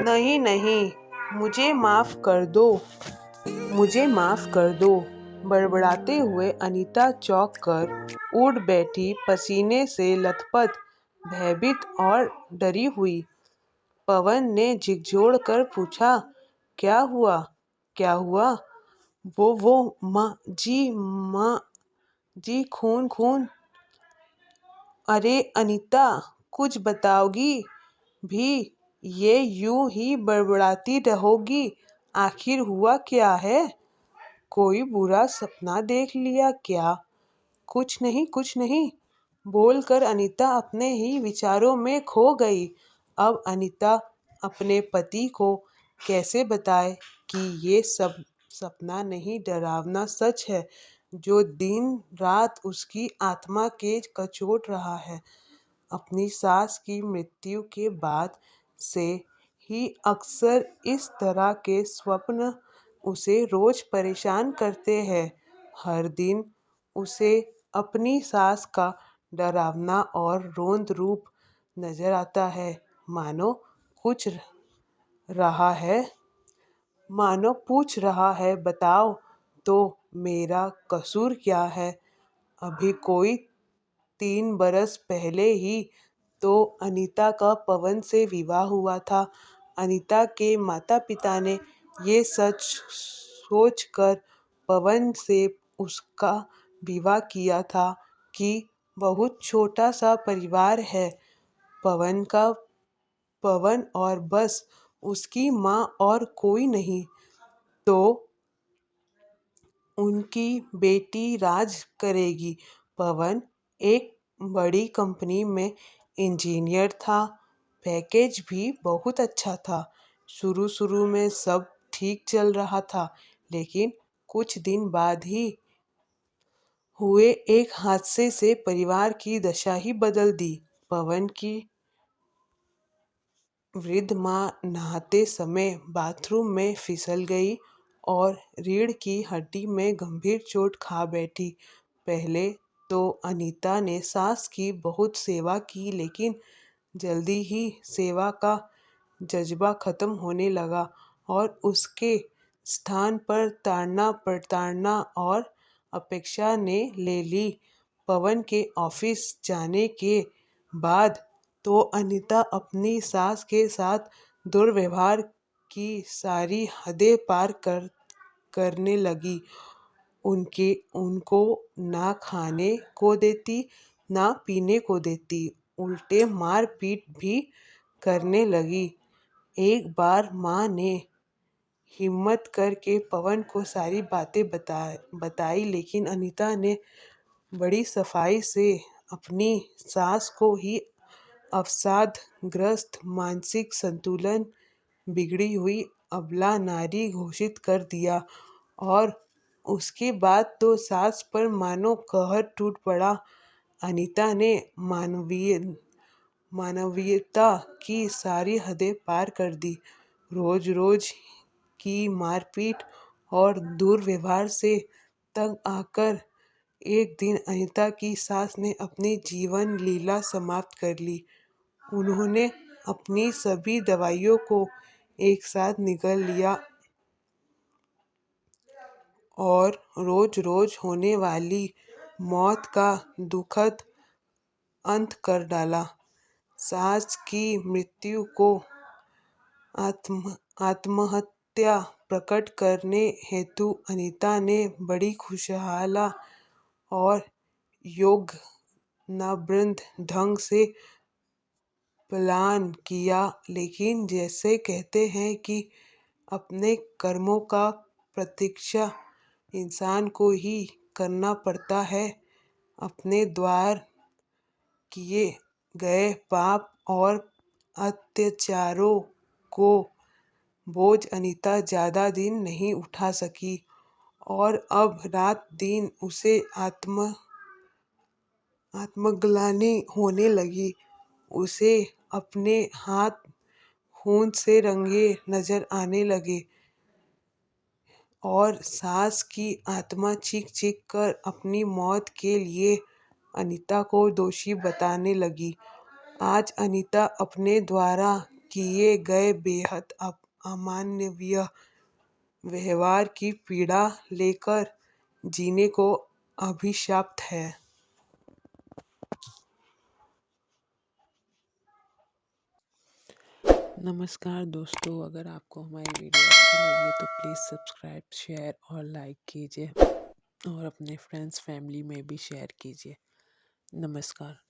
नहीं नहीं, मुझे माफ कर दो, मुझे माफ कर दो। बड़बड़ाते हुए अनीता चौंक कर उठ बैठी, पसीने से लथपथ, भयभीत और डरी हुई। पवन ने झिकझोर कर पूछा, क्या हुआ? क्या हुआ? वो माँ जी, खून खून। अरे अनीता, कुछ बताओगी भी? ये यूं ही बड़बड़ाती रहोगी? आखिर हुआ क्या है? कोई बुरा सपना देख लिया क्या? कुछ नहीं, कुछ नहीं, बोलकर अनीता अपने ही विचारों में खो गई। अब अनीता अपने पति को कैसे बताए कि ये सब सपना नहीं, डरावना सच है जो दिन रात उसकी आत्मा के कचोट रहा है। अपनी सास की मृत्यु के बाद से ही अक्सर इस तरह के स्वप्न उसे रोज परेशान करते हैं। हर दिन उसे अपनी सास का डरावना और रोंद रूप नजर आता है, मानो कुछ रहा है, मानो पूछ रहा है, बताओ तो मेरा कसूर क्या है? अभी कोई 3 बरस पहले ही तो अनीता का पवन से विवाह हुआ था। अनीता के माता पिता ने ये सच सोचकर पवन से उसका विवाह किया था कि बहुत छोटा सा परिवार है पवन और बस उसकी माँ और कोई नहीं। तो उनकी बेटी राज करेगी। पवन एक बड़ी कंपनी में इंजीनियर था। पैकेज भी बहुत अच्छा था। शुरू शुरू में सब ठीक चल रहा था, लेकिन कुछ दिन बाद ही हुए एक हादसे से परिवार की दशा ही बदल दी। पवन की वृद्ध माँ नहाते समय बाथरूम में फिसल गई और रीढ़ की हड्डी में गंभीर चोट खा बैठी। पहले तो अनीता ने सास की बहुत सेवा की, लेकिन जल्दी ही सेवा का जज्बा खत्म होने लगा और उसके स्थान पर ताड़ना प्रताड़ना और अपेक्षा ने ले ली। पवन के ऑफिस जाने के बाद तो अनीता अपनी सास के साथ दुर्व्यवहार की सारी हदें पार करने लगी। उनको ना खाने को देती, ना पीने को देती, उल्टे मार पीट भी करने लगी। एक बार माँ ने हिम्मत करके पवन को सारी बातें बताई, लेकिन अनीता ने बड़ी सफाई से अपनी सास को ही अवसादग्रस्त, मानसिक संतुलन बिगड़ी हुई अबला नारी घोषित कर दिया। और उसके बाद तो सास पर मानो कहर टूट पड़ा। अनीता ने मानवीयता की सारी हदें पार कर दी। रोज रोज की मारपीट और दुर्व्यवहार से तंग आकर एक दिन अनीता की सास ने अपनी जीवन लीला समाप्त कर ली। उन्होंने अपनी सभी दवाइयों को एक साथ निगल लिया और रोज रोज होने वाली मौत का दुखद अंत कर डाला। सास की मृत्यु को आत्महत्या प्रकट करने हेतु अनीता ने बड़ी खुशहाला और योजनाबद्ध ढंग से प्लान किया, लेकिन जैसे कहते हैं कि अपने कर्मों का प्रतीक्षा इंसान को ही करना पड़ता है। अपने द्वारा किए गए पाप और अत्याचारों को बोझ अनीता ज़्यादा दिन नहीं उठा सकी और अब रात दिन उसे आत्मग्लानि होने लगी। उसे अपने हाथ खून से रंगे नजर आने लगे और सास की आत्मा चीख चीख कर अपनी मौत के लिए अनीता को दोषी बताने लगी। आज अनीता अपने द्वारा किए गए बेहद अमानवीय व्यवहार की पीड़ा लेकर जीने को अभिशप्त है। नमस्कार दोस्तों, अगर आपको हमारी वीडियो अच्छी लगी तो प्लीज़ सब्सक्राइब, शेयर और लाइक कीजिए और अपने फ्रेंड्स फैमिली में भी शेयर कीजिए। नमस्कार।